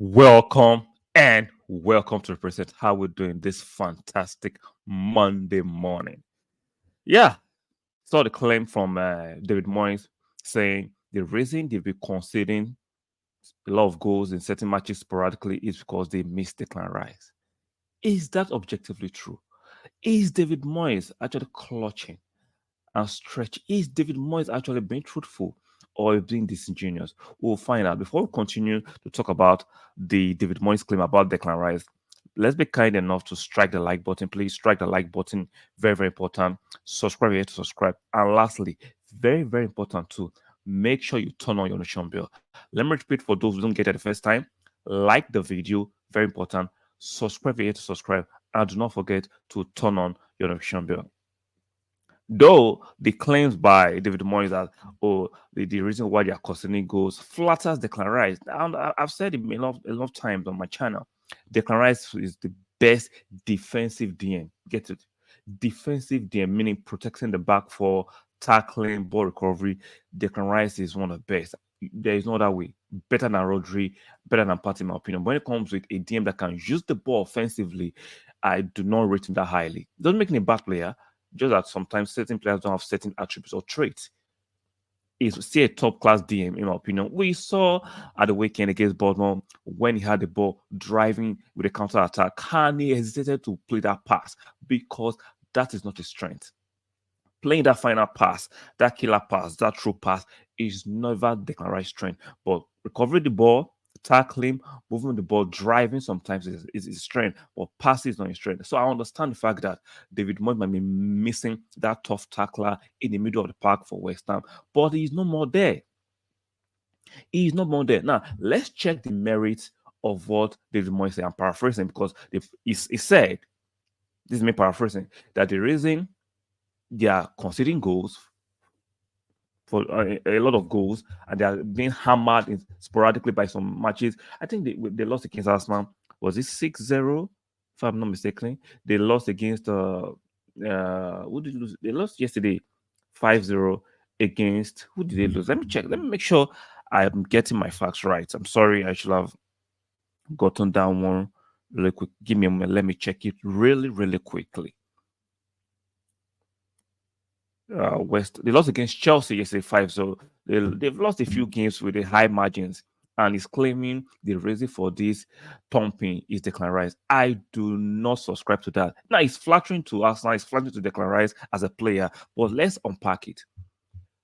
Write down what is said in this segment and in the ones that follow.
Welcome and welcome to represent how we're doing this fantastic Monday morning. Yeah, saw the claim from David Moyes saying the reason they've been conceding a lot of goals in certain matches sporadically is because they missed Declan Rice. Is that objectively true? Is David Moyes actually clutching and stretch? Is David Moyes actually being truthful or being disingenuous? We'll find out. Before we continue to talk about the David Moyes claim about Declan Rice, let's be kind enough to strike the like button. Please strike the like button. Very, very important. Subscribe here to subscribe. And lastly, very, very important too, make sure you turn on your notification bell. Let me repeat for those who don't get it the first time. Like the video, very important. Subscribe here to subscribe. And do not forget to turn on your notification bell. Though the claims by David Moyes that the reason why they are conceding goals flatters Declan Rice, and I've said it a lot of times on my channel. Declan Rice is the best defensive DM. Get it? Defensive DM, meaning protecting the back for tackling, ball recovery. Declan Rice is one of the best. There is no other way. Better than Rodri, better than Partey, in my opinion. When it comes with a DM that can use the ball offensively, I do not rate him that highly. Doesn't make him a bad player, just that sometimes certain players don't have certain attributes or traits. He's still a top class DM, in my opinion. We saw at the weekend against Bournemouth when he had the ball driving with a counter attack, and he hesitated to play that pass because that is not his strength. Playing that final pass, that killer pass, that true pass is never Declan Rice's strength. But recovering the ball, tackling, moving the ball, driving sometimes is his strength, but passing is not his strength. So I understand the fact that David Moyes might be missing that tough tackler in the middle of the park for West Ham, but he's no more there. He's no more there. Now, let's check the merits of what David Moyes said. I'm paraphrasing because he said, this is me paraphrasing, that the reason they are conceding goals for a lot of goals, and they are being hammered sporadically by some matches. I think they lost against Arsenal. Was it 6-0? If I'm not mistaken. They lost against who did they lose? They lost yesterday 5-0 against who did they lose? Let me check. Let me make sure I'm getting my facts right. I'm sorry, I should have gotten down one really quick. Give me a moment. Let me check it really, really quickly. West. They lost against Chelsea yesterday 5-0. They've lost a few games with the high margins, and he's claiming the reason for this thumping is Declan Rice. I do not subscribe to that. Now, it's flattering to Arsenal, it's flattering to Declan Rice as a player, but let's unpack it.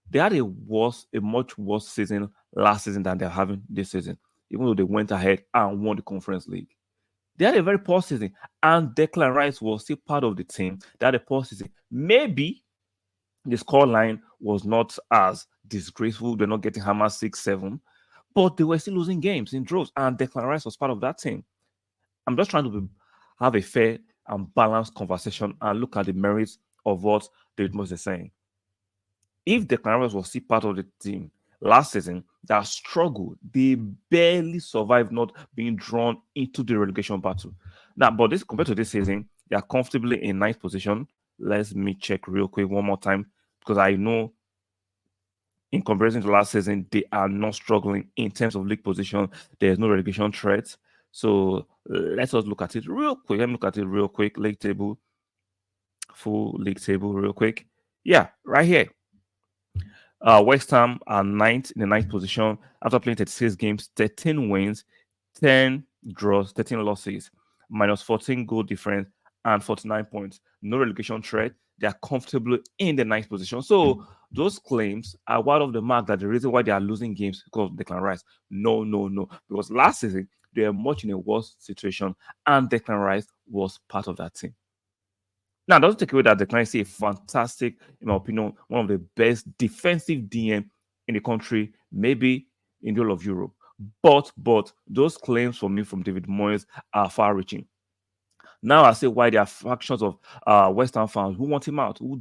They had a much worse season last season than they're having this season, even though they went ahead and won the Conference League. They had a very poor season, and Declan Rice was still part of the team that had a poor season. Maybe the scoreline was not as disgraceful. They're not getting hammered 6-7, but they were still losing games in draws, and Declan Rice was part of that team. I'm just trying to have a fair and balanced conversation and look at the merits of what David Moyes is saying. If Declan Rice was still part of the team last season that struggled, they barely survived not being drawn into the relegation battle. Now, but this compared to this season, they are comfortably in ninth position. Let me check real quick one more time because I know in comparison to last season, they are not struggling in terms of league position. There's no relegation threat. So let's just look at it real quick. Let me look at it real quick. League table, full league table, real quick. Yeah, right here. West Ham are ninth in the ninth position after playing 36 games, 13 wins, 10 draws, 13 losses, minus 14 goal difference, and 49 points. No relegation threat. They are comfortably in the ninth position. So those claims are wide of the mark that the reason why they are losing games because of Declan Rice. No, no, no. Because last season they were much in a worse situation, and Declan Rice was part of that team. Now, doesn't take away that Declan is a fantastic, in my opinion, one of the best defensive DM in the country, maybe in the whole of Europe. But those claims for me from David Moyes are far-reaching. Now I say why there are factions of West Ham fans who want him out, who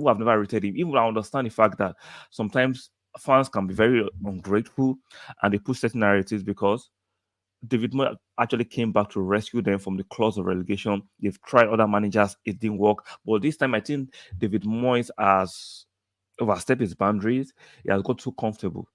have never rated him. Even I understand the fact that sometimes fans can be very ungrateful and they push certain narratives because David Moyes actually came back to rescue them from the clause of relegation. They've tried other managers, it didn't work. But this time, I think David Moyes has overstepped his boundaries. He has got too comfortable.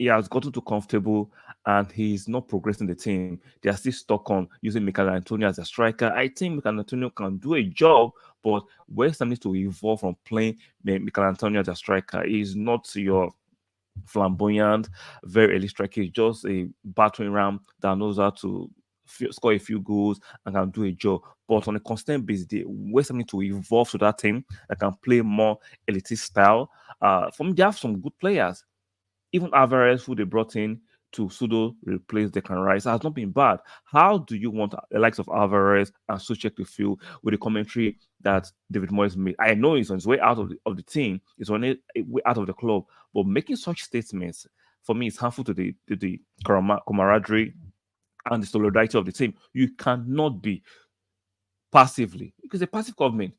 he has gotten too comfortable and he's not progressing the team. They are still stuck on using Michael Antonio as a striker. I think Michael Antonio can do a job, but West Ham needs to evolve from playing Michael Antonio as a striker. He's not your flamboyant, very early striker. He's just a battering ram that knows how to score a few goals and can do a job. But on a constant basis, they West Ham need to evolve to that team that can play more elitist style. For me, they have some good players. Even Alvarez, who they brought in to pseudo replace Declan Rice, has not been bad. How do you want the likes of Alvarez and Suchek to feel with the commentary that David Moyes made? I know he's on his way out of the team, he's on his way out of the club, but making such statements for me is harmful to the camaraderie and the solidarity of the team. You cannot be passively, because a passive government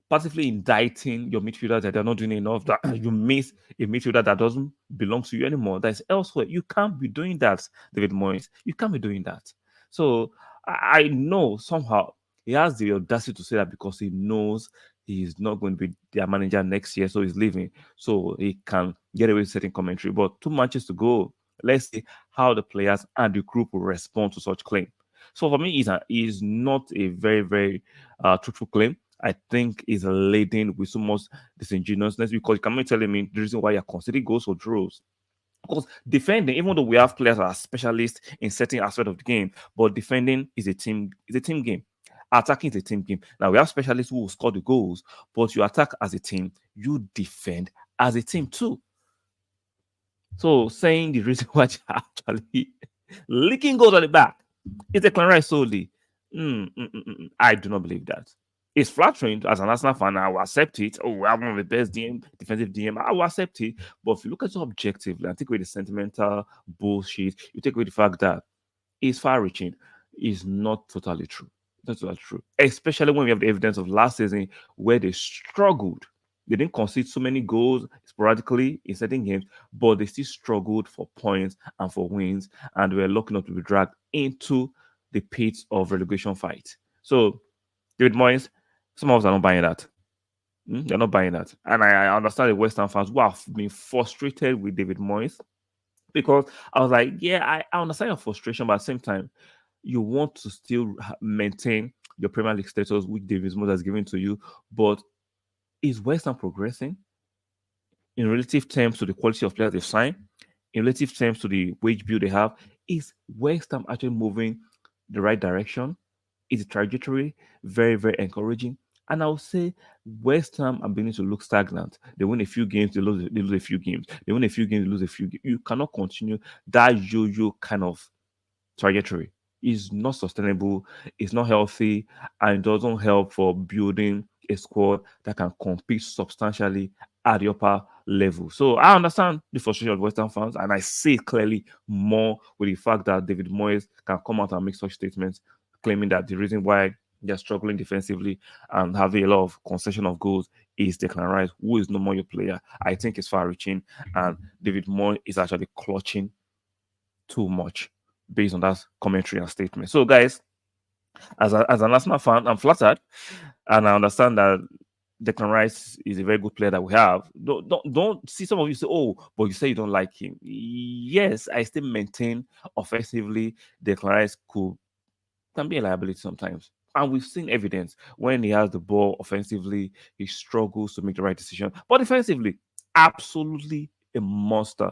passively indicting your midfielder that they're not doing enough, that you miss a midfielder that doesn't belong to you anymore, that is elsewhere. You can't be doing that, David Moyes. You can't be doing that. So I know somehow he has the audacity to say that because he knows he's not going to be their manager next year, so he's leaving. So he can get away with certain commentary. But 2 matches to go. Let's see how the players and the group will respond to such claim. So for me, is not a very, very truthful claim. I think is laden with so much disingenuousness because you cannot tell me the reason why you're considering goals or draws. Because defending, even though we have players that are specialists in certain aspect of the game, but defending is a team game. Attacking is a team game. Now we have specialists who will score the goals, but you attack as a team, you defend as a team too. So saying the reason why you're actually leaking goals on the back is a Declan Rice solely. I do not believe that. It's flattering as an Arsenal fan. I will accept it. Oh, we have one of the best defensive DM. I will accept it. But if you look at it objectively and take away the sentimental bullshit, you take away the fact that it's far reaching, is not totally true. That's not true. Especially when we have the evidence of last season where they struggled. They didn't concede so many goals sporadically in certain games, but they still struggled for points and for wins, and were lucky enough to be dragged into the pit of relegation fight. So, David Moyes, some of us are not buying that. They're not buying that. And I understand the West Ham fans who have been frustrated with David Moyes because I was like, yeah, I understand your frustration, but at the same time, you want to still maintain your Premier League status, which David Moyes has given to you. But is West Ham progressing in relative terms to the quality of players they've signed, in relative terms to the wage bill they have? Is West Ham actually moving the right direction? Is the trajectory very, very encouraging? And I would say West Ham are beginning to look stagnant. They win a few games, they lose a few games. They win a few games, they lose a few games. You cannot continue that yo-yo kind of trajectory. Is not sustainable, it's not healthy, and it doesn't help for building a squad that can compete substantially at the upper level. So I understand the frustration of Western fans, and I see it clearly more with the fact that David Moyes can come out and make such statements, claiming that the reason why they're struggling defensively and having a lot of concession of goals is Declan Rice, who is no more your player. I think it's far reaching, and David Moyes is actually clutching too much based on that commentary and statement. So, guys, as an Arsenal fan, I'm flattered, and I understand that Declan Rice is a very good player that we have. Don't see some of you say, "Oh, but you say you don't like him." Yes, I still maintain offensively Declan Rice can be a liability sometimes. And we've seen evidence when he has the ball offensively, he struggles to make the right decision. But defensively, absolutely a monster.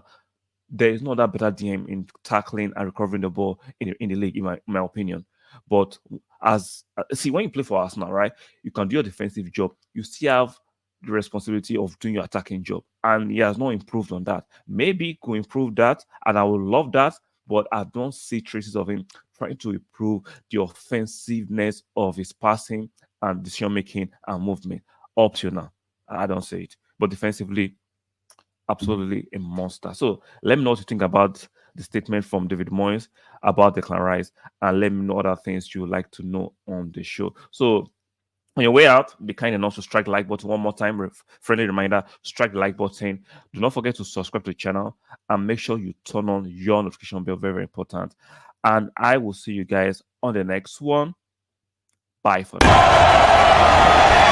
There is no that better DM in tackling and recovering the ball in the league, in my opinion. But as see, when you play for Arsenal, right, you can do your defensive job. You still have the responsibility of doing your attacking job, and he has not improved on that. Maybe he could improve that, and I would love that. But I don't see traces of him trying to improve the offensiveness of his passing and decision making and movement up to now. I don't see it. But defensively, absolutely a monster. So let me know what you think about the statement from David Moyes about Declan Rice, and let me know other things you would like to know on the show. So on your way out, be kind enough to strike the like button one more time. Friendly reminder: strike the like button. Do not forget to subscribe to the channel and make sure you turn on your notification bell. Very, very important. And I will see you guys on the next one. Bye for now.